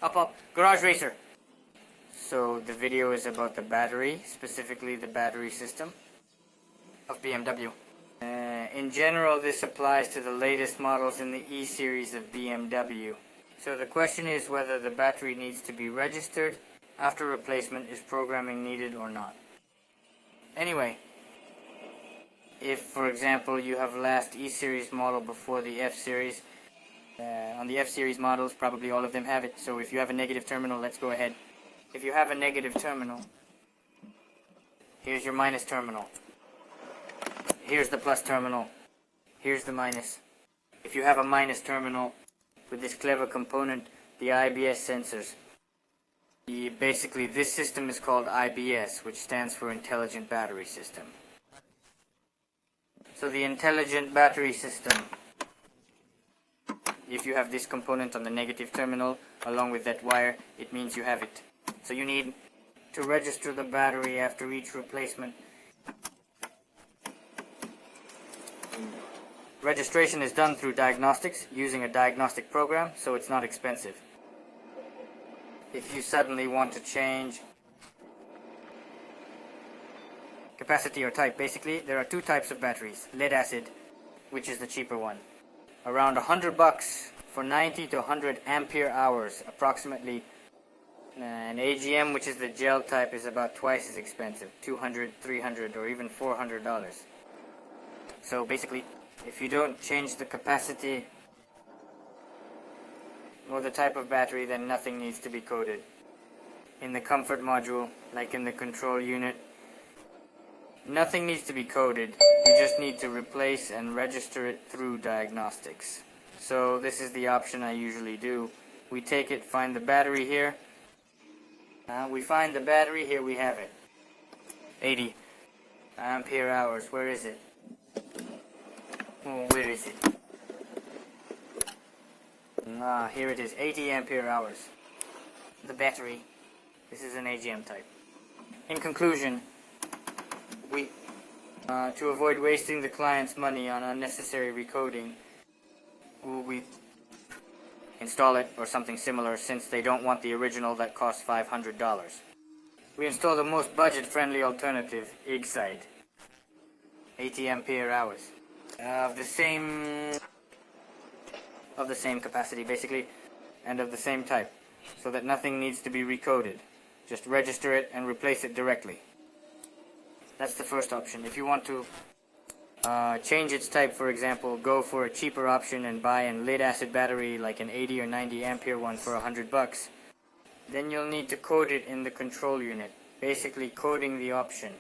Up, Garage Racer. So the video is about the battery, specifically the battery system of BMW. In general, this applies to the latest models in the E series of BMW. So the question is whether the battery needs to be registered after replacement, is programming needed or not. Anyway, if for example you have last E series model before the F series, on the F series models probably all of them have it. So if you have a negative terminal, let's go ahead. If you have a negative terminal, here's your minus terminal. Here's the plus terminal. Here's the minus. If you have a minus terminal with this clever component, the IBS sensors, basically this system is called IBS, which stands for Intelligent Battery System. So the Intelligent Battery System, if you have this component on the negative terminal along with that wire, it means you have it. So you need to register the battery after each replacement. Registration is done through diagnostics using a diagnostic program, so it's not expensive. If you suddenly want to change capacity or type, basically there are two types of batteries. Lead acid, which is the cheaper one, around $100 for 90 to 100 ampere hours approximately. An AGM, which is the gel type, is about twice as expensive, $200, $300, or even $400. So basically, if you don't change the capacity or the type of battery, then nothing needs to be coded. In the comfort module, like in the control unit, nothing needs to be coded. You just need to replace and register it through diagnostics. So this is the option I usually do. We take it, find the battery here. We find the battery, here we have it. 80 ampere hours. Where is it? Oh, where is it? Here it is, 80 ampere hours. The battery. This is an AGM type. In conclusion, to avoid wasting the client's money on unnecessary recoding, we install it or something similar, since they don't want the original that costs $500. We install the most budget-friendly alternative, Igside. 80 ampere hours. Of the same capacity basically, and of the same type, so that nothing needs to be recoded. Just register it and replace it directly. That's the first option. If you want to change its type, for example, go for a cheaper option and buy a lead acid battery like an 80 or 90 ampere one for $100, then you'll need to code it in the control unit, basically coding the option,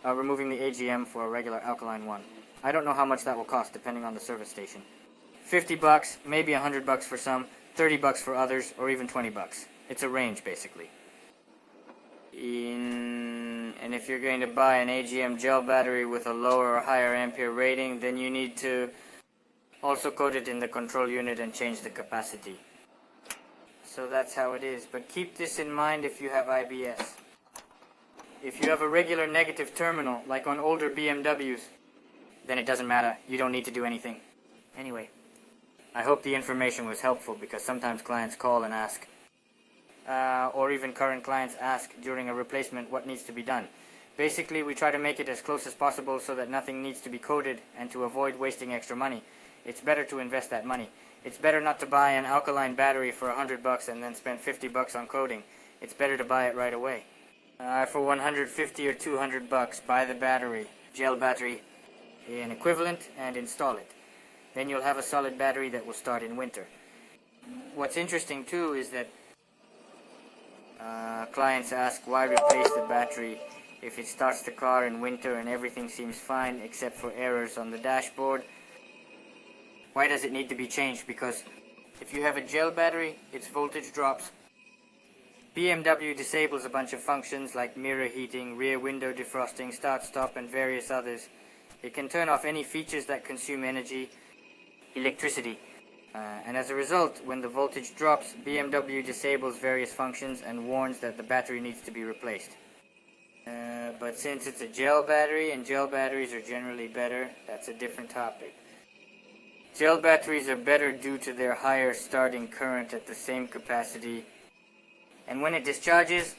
removing the AGM for a regular alkaline one. I don't know how much that will cost depending on the service station. $50, maybe $100 for some, $30 for others, or even $20. It's a range basically. And if you're going to buy an AGM gel battery with a lower or higher ampere rating, then you need to also code it in the control unit and change the capacity. So that's how it is. But keep this in mind if you have IBS. If you have a regular negative terminal, like on older BMWs, then it doesn't matter. You don't need to do anything. Anyway, I hope the information was helpful, because sometimes clients call and ask, or even current clients ask during a replacement what needs to be done. Basically, we try to make it as close as possible so that nothing needs to be coded, and to avoid wasting extra money. It's better to invest that money. It's better not to buy an alkaline battery for $100 and then spend $50 on coding. It's better to buy it right away. For $150 or $200, buy the battery, gel battery, an equivalent, and install it. Then you'll have a solid battery that will start in winter. What's interesting too is that clients ask, why replace the battery if it starts the car in winter and everything seems fine except for errors on the dashboard? Why does it need to be changed? Because if you have a gel battery, its voltage drops. BMW disables a bunch of functions like mirror heating, rear window defrosting, start-stop, and various others. It can turn off any features that consume energy, electricity. And as a result, when the voltage drops, BMW disables various functions and warns that the battery needs to be replaced. But since it's a gel battery, and gel batteries are generally better, that's a different topic. Gel batteries are better due to their higher starting current at the same capacity. And when it discharges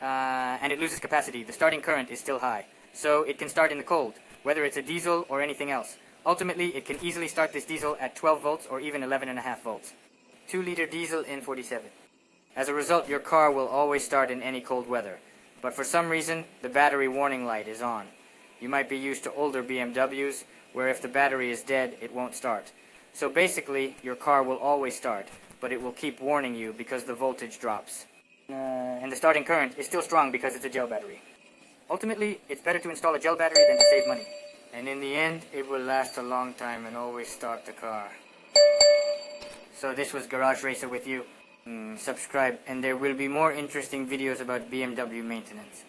and it loses capacity, the starting current is still high. So it can start in the cold, whether it's a diesel or anything else. Ultimately, it can easily start this diesel at 12 volts or even 11.5 volts. 2-liter diesel in 47. As a result, your car will always start in any cold weather. But for some reason, the battery warning light is on. You might be used to older BMWs, where if the battery is dead, it won't start. So basically, your car will always start, but it will keep warning you because the voltage drops. And the starting current is still strong because it's a gel battery. Ultimately, it's better to install a gel battery than to save money. And in the end, it will last a long time and always start the car. So this was Garage Racer with you. Subscribe and there will be more interesting videos about BMW maintenance.